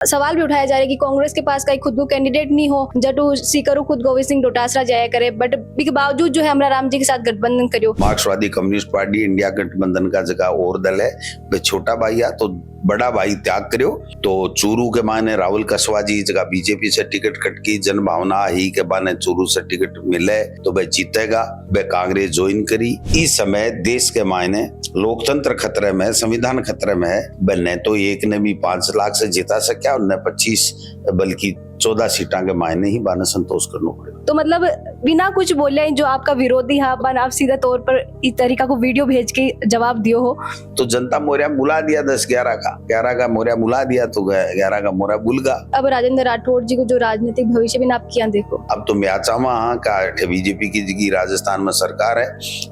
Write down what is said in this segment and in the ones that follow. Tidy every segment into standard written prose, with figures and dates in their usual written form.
सवाल भी उठाया जा रहा है कि कांग्रेस के पास कहीं खुद को कैंडिडेट नहीं हो, जटू सीकरू खुद गोविंद सिंह डोटासरा जाया करे, बट के बावजूद जो है हमरा राम जी के साथ गठबंधन करियो। मार्क्सवादी कम्युनिस्ट पार्टी इंडिया गठबंधन का जगह और दल है, वे छोटा भाई है तो बड़ा भाई त्याग करियो। तो चूरू के माने राहुल कसवा जी जगह बीजेपी से टिकट कटकी, जन भावना ही के माने चूरू से टिकट मिले तो वह जीतेगा, वह कांग्रेस ज्वाइन करी। इस समय देश के मायने लोकतंत्र खतरे में, संविधान खतरे में है। वह तो एक ने भी 5 लाख से जिता सका, उन्हें 25 बल्कि 14 सीटा के मायने ही बाने संतोष करना पड़ेगा। तो मतलब बिना कुछ बोले जो आपका विरोधी है आप सीधा तौर पर इस तरीका को वीडियो भेज के जवाब दियो हो, तो जनता मोरिया बुला दिया 10-11 का मोरिया बुला दिया तो 11 का मोरिया बुल गा। अब राजेंद्र राठौड़ जी को जो राजनीतिक भविष्य भी आप किया देखो। अब तो मैं चाहवा का बीजेपी की राजस्थान में सरकार है,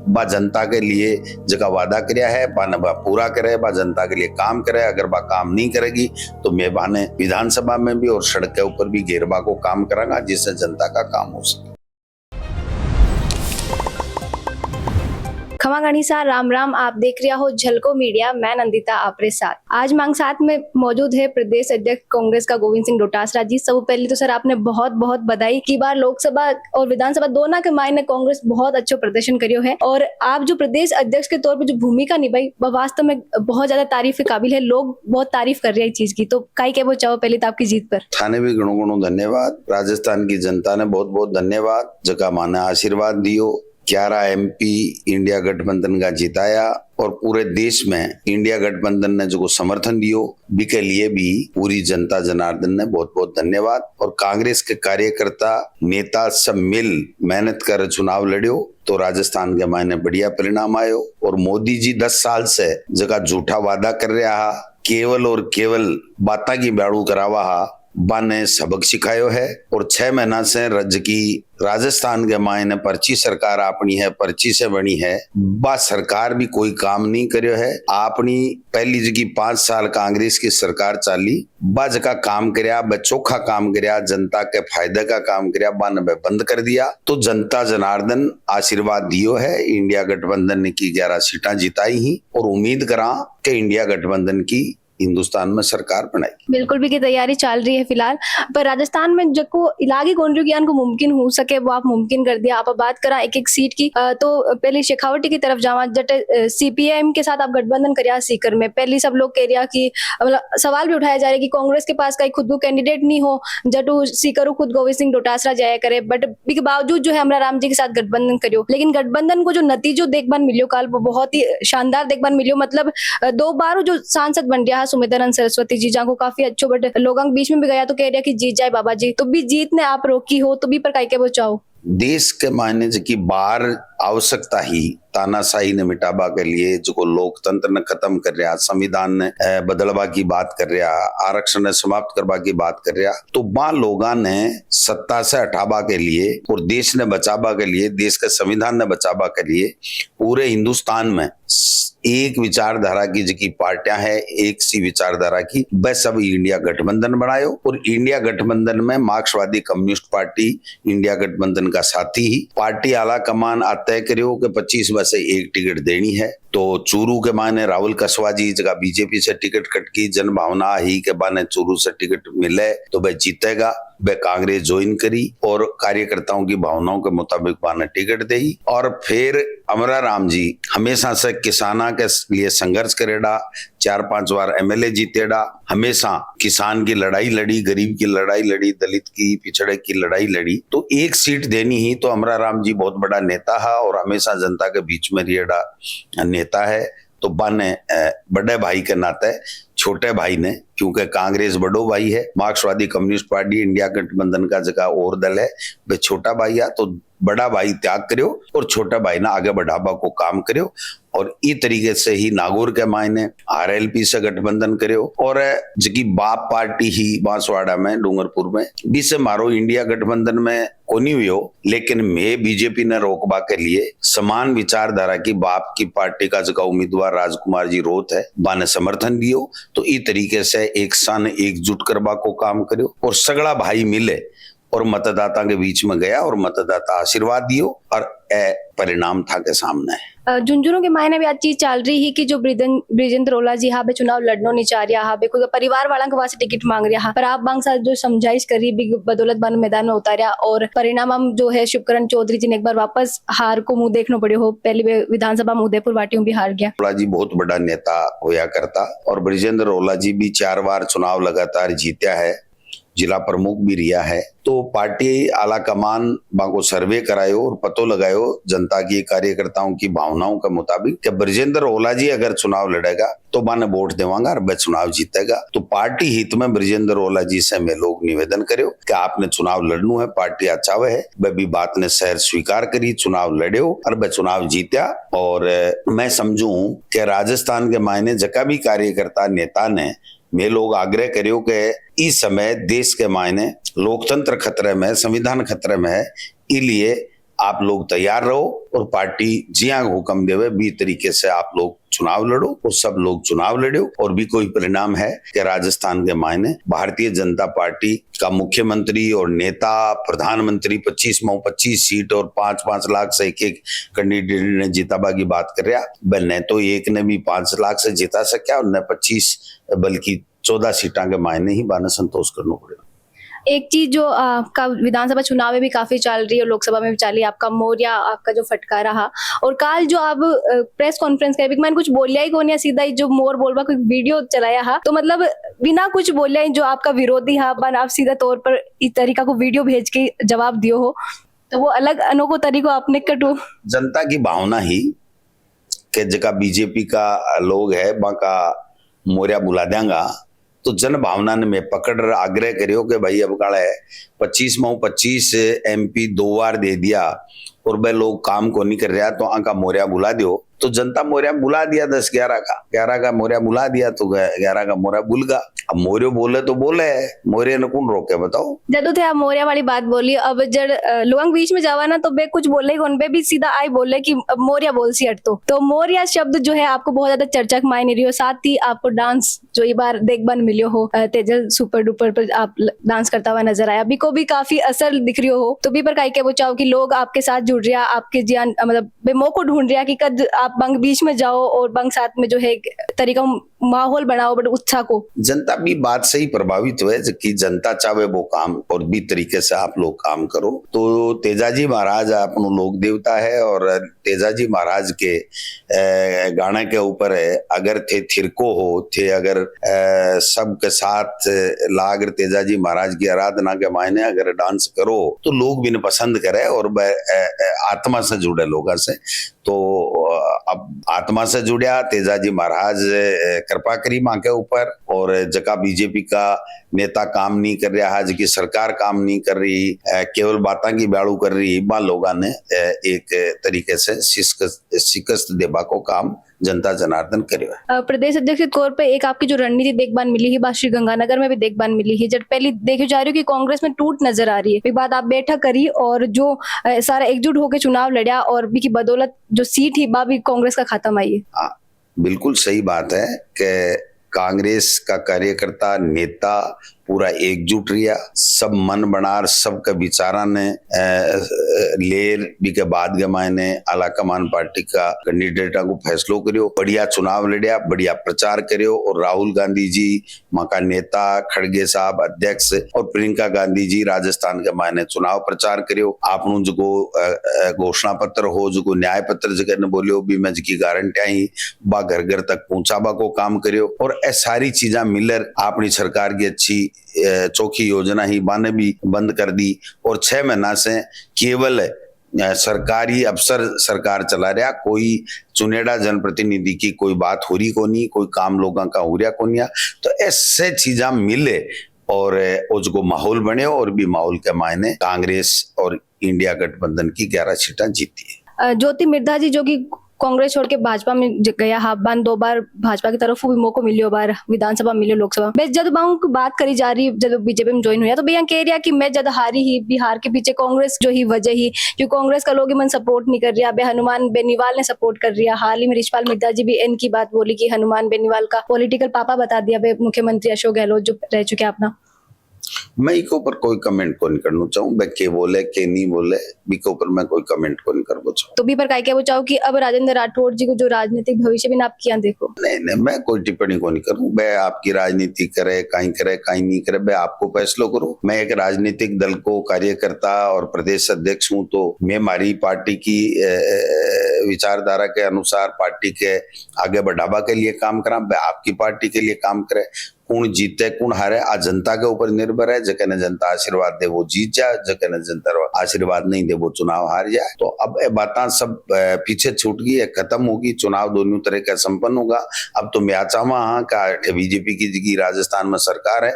बा जनता के लिए जगह वादा कराया है बा पूरा करे, बा जनता के लिए काम करे। अगर बा काम नहीं करेगी तो मैं बाने विधानसभा में भी और सड़क के ऊपर भी घेरबा को काम करांगा, जिससे जनता का काम हो सके। खमा गणिसा राम राम, आप देख रहे हो झलको मीडिया, मैं नंदिता आपरे साथ। आज मांग साथ में मौजूद है प्रदेश अध्यक्ष कांग्रेस का गोविंद सिंह डोटासरा जी। सब पहले तो सर आपने बहुत बहुत बधाई की बार लोकसभा और विधानसभा दोनों के मायने कांग्रेस बहुत अच्छा प्रदर्शन करियो है, और आप जो प्रदेश अध्यक्ष के तौर पर जो भूमिका निभाई वह वास्तव में बहुत ज्यादा तारीफ के काबिल है। लोग बहुत तारीफ कर रहे हैं इस चीज की, तो काई कहना चाहो पहले तो आपकी जीत पर? थाने भी गणो धन्यवाद, राजस्थान की जनता ने बहुत बहुत धन्यवाद जगह माने आशीर्वाद दियो। 11 MP इंडिया गठबंधन का जिताया और पूरे देश में इंडिया गठबंधन ने जो समर्थन दियो बी के लिए भी पूरी जनता जनार्दन ने बहुत बहुत धन्यवाद। और कांग्रेस के कार्यकर्ता नेता सब मिल मेहनत कर चुनाव लड़ियो तो राजस्थान के मायने बढ़िया परिणाम आयो। और मोदी जी 10 साल से जगह झूठा वादा कर रहा, केवल और केवल बाता की बाड़ू करावा बा ने सबक सिखायो है। और 6 महीना से राज्य की राजस्थान के मायने पर्ची सरकार अपनी है, पर्ची से बनी है, बा सरकार भी कोई काम नहीं करियो है। अपनी पहली जगह 5 साल कांग्रेस की सरकार चाली, बा जगह काम करया, बा चोखा काम करया, जनता के फायदे का काम करया, बा ने बंद कर दिया। तो जनता जनार्दन आशीर्वाद दियो है, इंडिया गठबंधन ने की 11 सीटा जिताई ही और उम्मीद करा कि इंडिया गठबंधन की हिंदुस्तान में सरकार बनाएगी। बिल्कुल भी की तैयारी चल रही है फिलहाल, पर राजस्थान में जो इलाकी कॉन्ट्रीब्यूशन को मुमकिन हो सके वो आप मुमकिन कर दिया। आप बात करा एक सीट की, तो पहले शेखावटी की तरफ जावा, जट CPIM के साथ आप गठबंधन करिया सीकर में। पहले सब लोग कह रहा कि सवाल भी उठाया जा रहा है कि कांग्रेस के पास कहीं खुद को कैंडिडेट नहीं हो, जटू सीकरू खुद गोविंद सिंह डोटासरा जाया करे, बट के बावजूद जो है हमरा राम जी के साथ गठबंधन करियो। लेकिन गठबंधन को जो नतीजो देखभाल मिलियो काल वो बहुत ही शानदार देखभाल मिलियो। मतलब 2 बार जो सांसद बन गया सुमित्रानंद सरस्वती जी, जहाँ को काफी अच्छो, बट लोगों के बीच में भी गया तो कह रहा कि जीत जाए बाबा जी, तो भी जीत ने आप रोकी हो, तो भी पर काय बचाओ। देश के मायने की बार आवश्यकता ही तानाशाही ने मिटाबा के लिए, जो लोकतंत्र ने खत्म कर रहा, संविधान ने बदलवा की बात कर रहा, आरक्षण ने समाप्त करवा की बात कर रहा, तो वहां लोगों ने सत्ता से हटाबा के लिए और देश ने बचाबा के लिए, देश के संविधान ने बचाबा के लिए पूरे हिंदुस्तान में एक विचारधारा की जिकी पार्टियां है, एक सी विचारधारा की, वह सब इंडिया गठबंधन बनायो। और इंडिया गठबंधन में मार्क्सवादी कम्युनिस्ट पार्टी इंडिया गठबंधन का साथी ही, पार्टी आला कमान तय करियो कि 25 में से 1 टिकट देनी है। तो चूरू के माने राहुल कसवा जी जगह बीजेपी से टिकट कटकी, जन भावना ही के बाने चूरू से टिकट मिले तो वह जीतेगा, वह कांग्रेस ज्वाइन करी और कार्यकर्ताओं की भावनाओं के मुताबिक बाने टिकट दी। और फिर अमरा राम जी हमेशा से किसाना के लिए संघर्ष करेड़ा, 4-5 बार MLA जीतेड़ा, हमेशा किसान की लड़ाई लड़ी, गरीब की लड़ाई लड़ी, दलित की पिछड़े की लड़ाई लड़ी। तो 1 सीट देनी ही तो अमरा राम जी बहुत बड़ा नेता है और हमेशा जनता के बीच में रिएड़ा नेता है। तो बाने बड़े भाई के नाते छोटे भाई ने, क्योंकि कांग्रेस बड़ो भाई है, मार्क्सवादी कम्युनिस्ट पार्टी इंडिया गठबंधन का जगह और दल है, वे छोटा भाई है, तो बड़ा भाई त्याग करियो और छोटा भाई ना आगे बढ़ावा को काम करियो। और इस तरीके से ही नागौर के मायने RLP से गठबंधन करियो और जबकि बाप पार्टी ही बांसवाड़ा में, डूंगरपुर में भी से मारो इंडिया गठबंधन में कोनी हुई हो, लेकिन मैं बीजेपी ने रोकबा के लिए समान विचारधारा की बाप की पार्टी का जगह उम्मीदवार राजकुमार जी रोत है, बाने समर्थन दियो। तो इस तरीके से एक सन एकजुट करवा को काम करियो और सगड़ा भाई मिले और मतदाता के बीच में गया और मतदाता आशीर्वाद दियो और परिणाम था के सामने। झुंझुनू के मायने भी आज चीज चल रही है कि जो ब्रिजेंद्र ओला जी हाँ बे चुनाव लड़नो नहीं चाह रहा, हाँ बे कोई परिवार वाला के वास्ते टिकट मांग रहा, पर आप बांग साथ जो समझाइश करी भी बदौलत बन मैदान में उतारा और परिणाम हम जो है शिवकरण चौधरी जी ने एक बार वापस हार को मुंह देखना पड़े हो। पहली विधानसभा में उदयपुर वाटियों भी हार गया। ओला जी बहुत बड़ा नेता होया करता और ब्रिजेंद्र ओला जी भी 4 बार चुनाव लगातार जीता है, जिला प्रमुख भी रिया है। तो पार्टी आला कमान बाको सर्वे करायो और पतो लगायो जनता की कार्यकर्ताओं की भावनाओं के मुताबिक कि ब्रिजेंद्र ओला जी अगर चुनाव लड़ेगा तो माने वोट देवांगा और वह चुनाव जीतेगा। तो पार्टी हित में ब्रिजेंद्र ओला जी से मैं लोग निवेदन करो कि आपने चुनाव लड़नू है, पार्टी अच्छा है, वह भी बात ने शहर स्वीकार करी, चुनाव लड़ो और वह चुनाव जीत्या। और मैं समझू कि राजस्थान के मायने जका भी कार्यकर्ता नेता ने मैं लोग आग्रह करियो कि इस समय देश के मायने लोकतंत्र खतरे में, संविधान खतरे में है, इसलिए आप लोग तैयार रहो और पार्टी जिया हुक्म देवे भी तरीके से आप लोग चुनाव लड़ो और सब लोग चुनाव लड़ो। और भी कोई परिणाम है कि राजस्थान के मायने भारतीय जनता पार्टी का मुख्यमंत्री और नेता प्रधानमंत्री 25 में 25 सीट और 5-5 लाख से एक कैंडिडेट ने जिताबा की बात कर रहा, न तो एक ने भी 5 लाख से जिता सका और न 25 बल्कि 14 सीटा के मायने ही बाने संतोष करना पड़ेगा। एक चीज जो आपका विधानसभा चुनाव में भी काफी चल रही है और लोकसभा में भी चली, आपका मोरिया आपका जो फटका रहा और काल जो आप प्रेस कॉन्फ्रेंस कर मैंने कुछ बोलिया ही कौन, सीधा ही जो मोर बोलवा कोई वीडियो चलाया हा, तो मतलब बिना कुछ बोलिया ही जो आपका विरोधी हा बन आप सीधा तौर पर इस तरीका को वीडियो भेज के जवाब दियो हो, तो वो अलग अनोखो तरीको आपने कटो। जनता की भावना ही कि जगह बीजेपी का लोग है बाका मोरिया बुला देंगा, तो जन भावना ने मैं पकड़ आग्रह करियो कि भाई अब काला है 25 में 25 MP 2 बार दे दिया और वह लोग काम को नहीं कर रहा तो आका मोरिया बुला दियो। तो जनता मोरिया बुला दिया 11 का मोरिया बुला दिया तो 11 का मोरिया बुल गया। अब मोरियो बोले तो बोले, मोरिया ने कौन रोके बताओ। जदू थे आप मोरिया वाली बात बोली, अब जब लोग बीच में जावा ना तो बे कुछ बोले ही बे भी सीधा आई बोले कि अब मोरिया बोल सी हट तो मोरिया शब्द जो है आपको बहुत ज्यादा चर्चा के मायने रही हो। साथ ही आपको डांस जो ये बार देख बन मिलियो हो, तेजल सुपर डुपर पर आप डांस करता हुआ नजर आया, भी को भी काफी असर दिख रही हो, तो भी पर कहीं के वो चाहो कि लोग आपके साथ जुड़ रहा, आपके जियान मतलब बेमो को ढूंढ रहा कि कद आप बंग बीच में जाओ और बंग साथ में जो है तरीका माहौल बनाओ बड़े उत्साह को। जनता भी बात से ही प्रभावित हुए कि जनता चाहे वो काम और भी तरीके से आप लोग काम करो। तो तेजाजी महाराज अपनो लोक देवता है और तेजाजी महाराज के गाने के ऊपर है, अगर थे थिरको हो थे अगर सबके साथ लागर तेजाजी महाराज की आराधना के मायने अगर डांस करो तो लोग भी पसंद करे और आत्मा से जुड़े लोगों से। तो अब आत्मा से जुड़िया तेजाजी महाराज कृपा करी माँ के ऊपर और जका बीजेपी का नेता काम नहीं कर रहा है, जबकि सरकार काम नहीं कर रही, केवल बातें की ब्याड़ू कर रही, मां लोगों ने एक तरीके से शिकस्त देबा को काम जनता जनार्दन करे। प्रदेश अध्यक्ष के तौर पे एक आपकी जो रणनीति देखभाल मिली है, श्री गंगानगर में भी देखभाल मिली है, जब पहले देखी जा रही है कि कांग्रेस में टूट नजर आ रही है, एक बात आप बैठक करी और जो सारा एकजुट होकर चुनाव लड़ा और भी की बदौलत जो सीट ही बा भी कांग्रेस का खत्म आई है। बिल्कुल सही बात है कि कांग्रेस का कार्यकर्ता नेता पूरा एकजुट रिया, सब मन बनार सबका विचारा ने लेर भी के बाद के मायने आला कमान पार्टी का कैंडिडेटा को फैसलो करियो, बढ़िया चुनाव लड़िया, बढ़िया प्रचार करियो और राहुल गांधी जी मां का नेता, खड़गे साहब अध्यक्ष और प्रियंका गांधी जी राजस्थान के मायने चुनाव प्रचार करियो। आपनु जो घोषणा पत्र हो, जो न्याय पत्र जगह ने बोलियो भी मैं जी गारंटिया ही बा घर घर तक पहुंचाबा को काम करियो और ए सारी चीजा मिलर अपनी सरकार की अच्छी चौकी योजना ही बाने भी बंद कर दी और 6 महीना से केवल सरकारी अफसर सरकार चला रहा, कोई चुनेड़ा जनप्रतिनिधि की कोई बात हो रही को नहीं, कोई काम लोगों का हो रहा को नहीं। तो ऐसे चीजा मिले और उसको माहौल बने और भी माहौल के मायने कांग्रेस और इंडिया गठबंधन की 11 सीटें जीती है। ज्योति मिर्धा जी जो कि कांग्रेस छोड़ के भाजपा में गया, हाफ बान 2 बार भाजपा की तरफ भी मौका मिलियो, बार विधानसभा मिलियो, लोकसभा में जब बात करी जा रही, जब बीजेपी में ज्वाइन हुआ तो भैया कह रहा कि मैं जब हारी ही बिहार के पीछे कांग्रेस जो ही वजह ही, क्योंकि कांग्रेस का लोग मन सपोर्ट नहीं कर रहा, बे हनुमान बेनीवाल ने सपोर्ट कर रहा। हाल ही में रिचपाल मिर्धा जी भी इनकी बात बोली कि हनुमान बेनीवाल का पॉलिटिकल पापा बता दिया बे मुख्यमंत्री अशोक गहलोत जो रह चुके अपना। मैं इके ऊपर कोई कमेंट को नहीं करना चाहूँ, मैं के बोले के नहीं बोले इके ऊपर मैं कोई कमेंट को नहीं करना चाहूँ। तो भी पर काय क्या वो चाहो कि अब राजेंद्र राठौड़ जी को जो राजनीतिक भविष्य भी आप किया देखो। नहीं, मैं कोई टिप्पणी को नहीं करूँ। मैं आपकी राजनीति करे कहीं नहीं करे, मैं आपको फैसलो करूँ। मैं एक राजनीतिक दल को कार्यकर्ता और प्रदेश अध्यक्ष हूँ, तो मैं हमारी पार्टी की विचारधारा के अनुसार पार्टी के आगे बढ़ावा के लिए काम करा, मैं आपकी पार्टी के लिए काम करे। कौन जीते कौन हारे आज जनता के ऊपर निर्भर है। जगह ने जनता आशीर्वाद दे वो जीत जाए, जगह ने जनता आशीर्वाद नहीं दे वो चुनाव हार जाए। तो अब ये बातें सब पीछे छूट गई है, खत्म होगी। चुनाव दोनों तरह का संपन्न होगा। अब तो मैं चाहवा हाँ का बीजेपी की राजस्थान में सरकार है,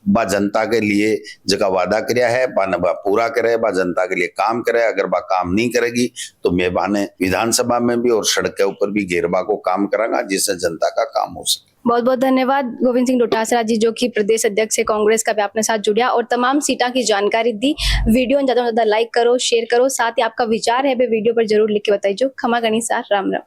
बा जनता के लिए जगह वादा कराया है बा पूरा करे, बा जनता के लिए काम करे। अगर बा काम नहीं करेगी तो मैं बाने विधानसभा में भी और सड़क के ऊपर भी घेरबा को काम करांगा, जिससे जनता का काम हो सके। बहुत बहुत धन्यवाद गोविंद सिंह डोटासरा जी, जो कि प्रदेश अध्यक्ष है कांग्रेस का, भी अपने साथ जुड़िया और तमाम सीटा की जानकारी दी। वीडियो ज्यादा से ज्यादा लाइक करो, शेयर करो, साथ ही आपका विचार है वीडियो पर जरूर लिख के बताइए। खमा गणी सार, राम राम।